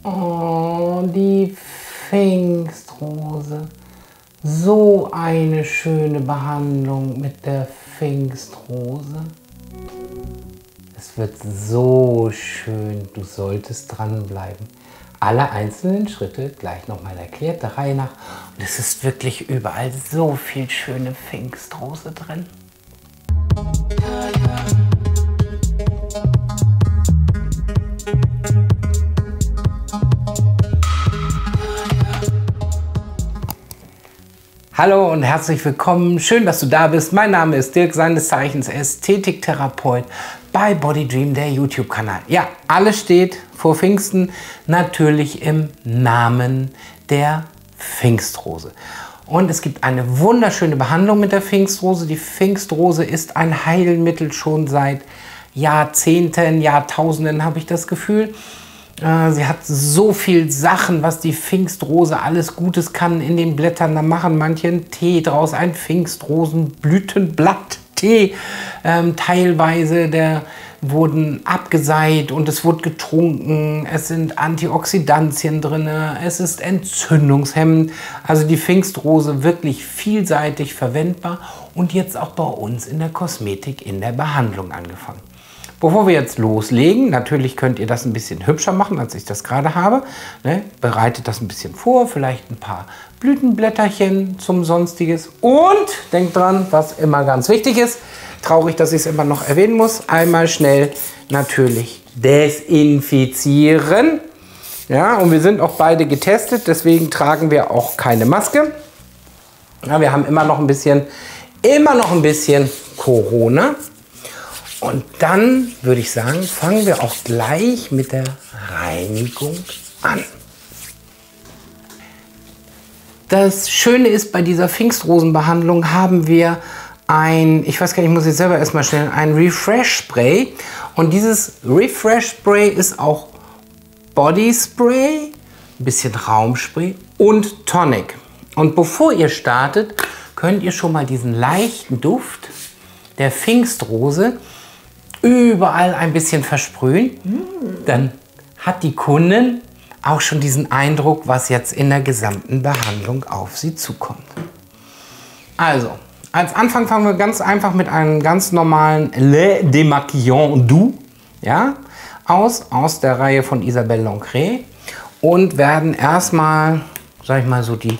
Oh, die Pfingstrose. So eine schöne Behandlung mit der Pfingstrose. Es wird so schön, du solltest dranbleiben. Alle einzelnen Schritte gleich nochmal erklärt, der Reihe nach. Und es ist wirklich überall so viel schöne Pfingstrose drin. Hallo und herzlich willkommen. Schön, dass du da bist. Mein Name ist Dirk, seines Zeichens Ästhetiktherapeut bei Body Dream, der YouTube-Kanal. Ja, alles steht vor Pfingsten natürlich im Namen der Pfingstrose. Und es gibt eine wunderschöne Behandlung mit der Pfingstrose. Die Pfingstrose ist ein Heilmittel schon seit Jahrzehnten, Jahrtausenden, habe ich das Gefühl. Sie hat so viel Sachen, was die Pfingstrose alles Gutes kann in den Blättern. Da machen manche einen Tee draus, ein Pfingstrosenblütenblatttee. Teilweise, der wurden abgeseit und es wurde getrunken. Es sind Antioxidantien drin, es ist entzündungshemmend. Also die Pfingstrose wirklich vielseitig verwendbar und jetzt auch bei uns in der Kosmetik in der Behandlung angefangen. Bevor wir jetzt loslegen, natürlich könnt ihr das ein bisschen hübscher machen, als ich das gerade habe. Bereitet das ein bisschen vor, vielleicht ein paar Blütenblätterchen zum Sonstiges. Und denkt dran, was immer ganz wichtig ist, traurig, dass ich es immer noch erwähnen muss, einmal schnell natürlich desinfizieren. Ja, und wir sind auch beide getestet, deswegen tragen wir auch keine Maske. Ja, wir haben immer noch ein bisschen Corona. Und dann würde ich sagen, fangen wir auch gleich mit der Reinigung an. Das Schöne ist, bei dieser Pfingstrosenbehandlung haben wir ein Refresh Spray. Und dieses Refresh Spray ist auch Body Spray, ein bisschen Raumspray und Tonic. Und bevor ihr startet, könnt ihr schon mal diesen leichten Duft der Pfingstrose überall ein bisschen versprühen. Dann hat die Kundin auch schon diesen Eindruck, was jetzt in der gesamten Behandlung auf sie zukommt. Also, als Anfang fangen wir ganz einfach mit einem ganz normalen Lait Démaquillant Doux, ja, aus der Reihe von Isabelle Lancret und werden erstmal, sag ich mal, so die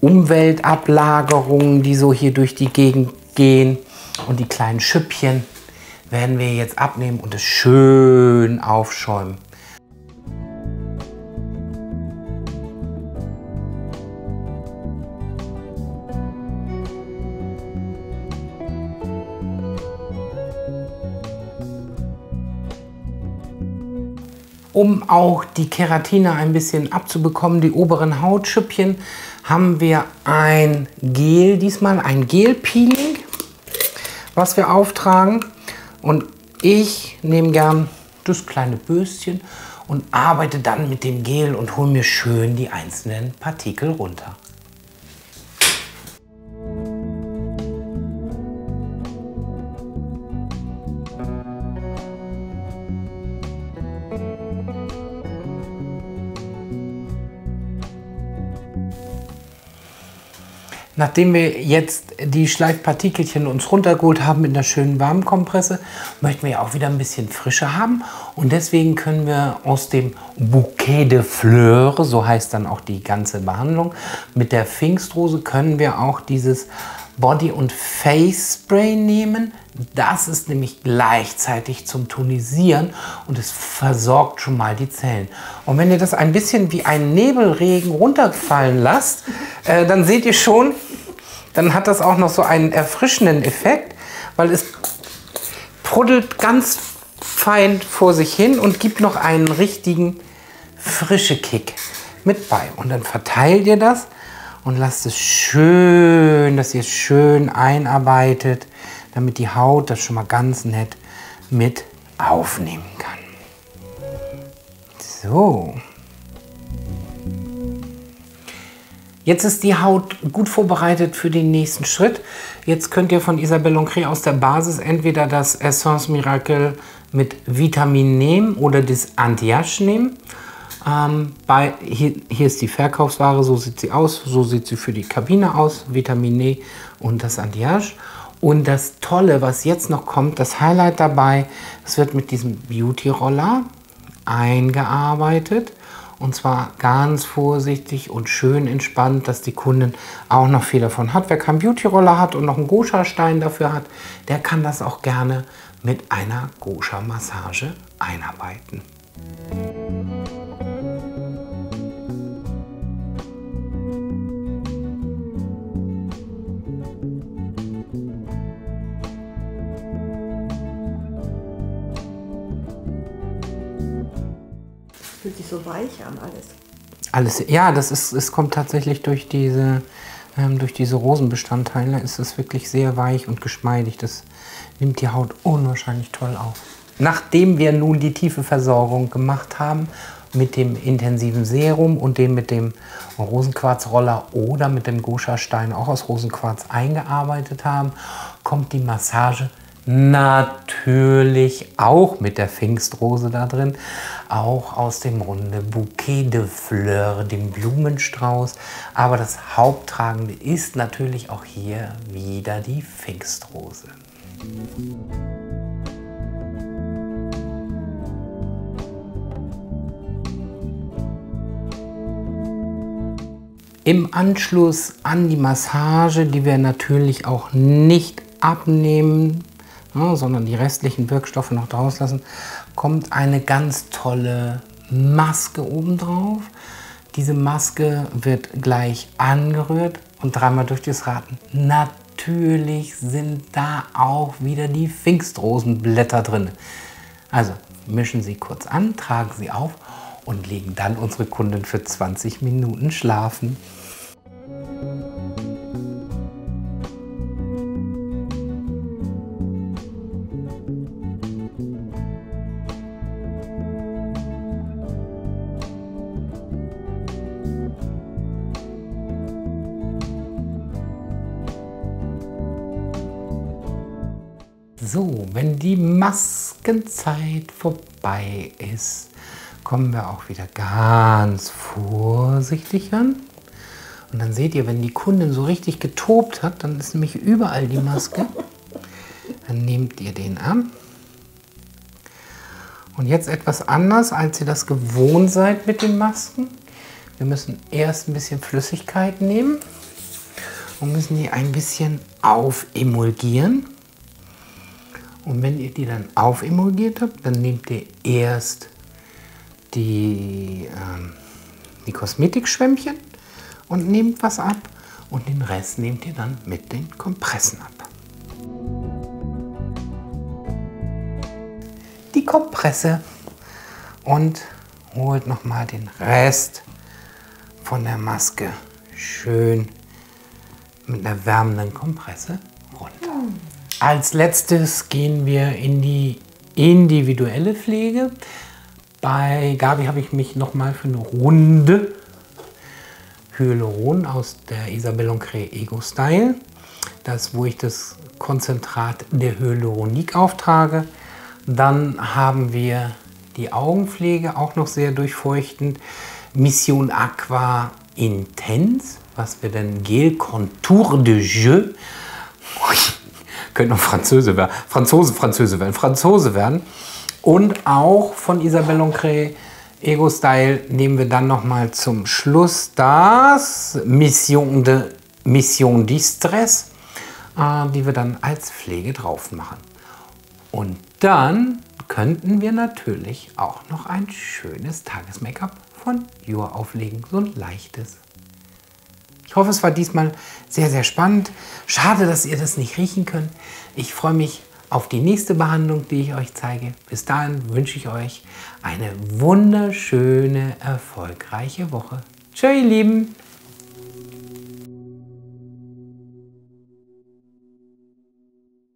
Umweltablagerungen, die so hier durch die Gegend gehen und die kleinen Schüppchen, werden wir jetzt abnehmen und es schön aufschäumen. Um auch die Keratine ein bisschen abzubekommen, die oberen Hautschüppchen, haben wir ein Gel, diesmal ein Gel-Peeling, was wir auftragen. Und ich nehme gern das kleine Bürstchen und arbeite dann mit dem Gel und hole mir schön die einzelnen Partikel runter. Nachdem wir jetzt die Schleifpartikelchen uns runtergeholt haben in der schönen Warmkompresse, möchten wir ja auch wieder ein bisschen Frische haben. Und deswegen können wir aus dem Bouquet de Fleurs, so heißt dann auch die ganze Behandlung, mit der Pfingstrose können wir auch dieses Body- und Face Spray nehmen. Das ist nämlich gleichzeitig zum Tonisieren und es versorgt schon mal die Zellen. Und wenn ihr das ein bisschen wie ein Nebelregen runterfallen lasst, dann seht ihr schon, dann hat das auch noch so einen erfrischenden Effekt, weil es pruddelt ganz fein vor sich hin und gibt noch einen richtigen frische Kick mit bei. Und dann verteilt ihr das und lasst es schön, dass ihr es schön einarbeitet, damit die Haut das schon mal ganz nett mit aufnehmen kann. So. Jetzt ist die Haut gut vorbereitet für den nächsten Schritt. Jetzt könnt ihr von Isabelle Lancret aus der Basis entweder das Essence Miracle mit Vitamin nehmen oder das Anti-Age nehmen. Hier ist die Verkaufsware, so sieht sie aus, so sieht sie für die Kabine aus, Vitamin E und das Anti-Age. Und das Tolle, was jetzt noch kommt, das Highlight dabei, es wird mit diesem Beauty-Roller eingearbeitet. Und zwar ganz vorsichtig und schön entspannt, dass die Kundin auch noch viel davon hat. Wer keinen Beauty-Roller hat und noch einen Gosha-Stein dafür hat, der kann das auch gerne mit einer Gosha-Massage einarbeiten. Fühlt sich so weich an alles. Ja, es kommt tatsächlich durch diese Rosenbestandteile, ist es wirklich sehr weich und geschmeidig. Das nimmt die Haut unwahrscheinlich toll auf. Nachdem wir nun die tiefe Versorgung gemacht haben mit dem intensiven Serum und dem mit dem Rosenquarzroller oder mit dem Gosha-Stein auch aus Rosenquarz eingearbeitet haben, kommt die Massage natürlich auch mit der Pfingstrose da drin, auch aus dem Runde Bouquet de Fleurs, dem Blumenstrauß. Aber das Haupttragende ist natürlich auch hier wieder die Pfingstrose. Im Anschluss an die Massage, die wir natürlich auch nicht abnehmen, sondern die restlichen Wirkstoffe noch draus lassen, kommt eine ganz tolle Maske obendrauf. Diese Maske wird gleich angerührt und dreimal durch das Raten. Natürlich sind da auch wieder die Pfingstrosenblätter drin. Also mischen Sie kurz an, tragen Sie auf und legen dann unsere Kundin für 20 Minuten schlafen. So, wenn die Maskenzeit vorbei ist, kommen wir auch wieder ganz vorsichtig ran. Und dann seht ihr, wenn die Kundin so richtig getobt hat, dann ist nämlich überall die Maske. Dann nehmt ihr den ab. Und jetzt etwas anders, als ihr das gewohnt seid mit den Masken. Wir müssen erst ein bisschen Flüssigkeit nehmen und müssen die ein bisschen aufemulgieren. Und wenn ihr die dann aufemulgiert habt, dann nehmt ihr erst die Kosmetikschwämmchen und nehmt was ab und den Rest nehmt ihr dann mit den Kompressen ab. Die Kompresse und holt nochmal den Rest von der Maske schön mit einer wärmenden Kompresse runter. Als letztes gehen wir in die individuelle Pflege. Bei Gabi habe ich mich nochmal für eine Runde Hyaluron aus der Isabelle Lancret Ego Style, wo ich das Konzentrat der Hyaluronique auftrage. Dann haben wir die Augenpflege, auch noch sehr durchfeuchtend. Mission Aqua Intense, was wir denn Gel Contour de Jeu. Könnte noch Franzose werden. Und auch von Isabelle Lancret Ego Style nehmen wir dann noch mal zum Schluss das Mission Distress, die wir dann als Pflege drauf machen. Und dann könnten wir natürlich auch noch ein schönes Tages-Make-up von Jur auflegen, so ein leichtes. Ich hoffe, es war diesmal sehr, sehr spannend. Schade, dass ihr das nicht riechen könnt. Ich freue mich auf die nächste Behandlung, die ich euch zeige. Bis dahin wünsche ich euch eine wunderschöne, erfolgreiche Woche. Tschö, ihr Lieben!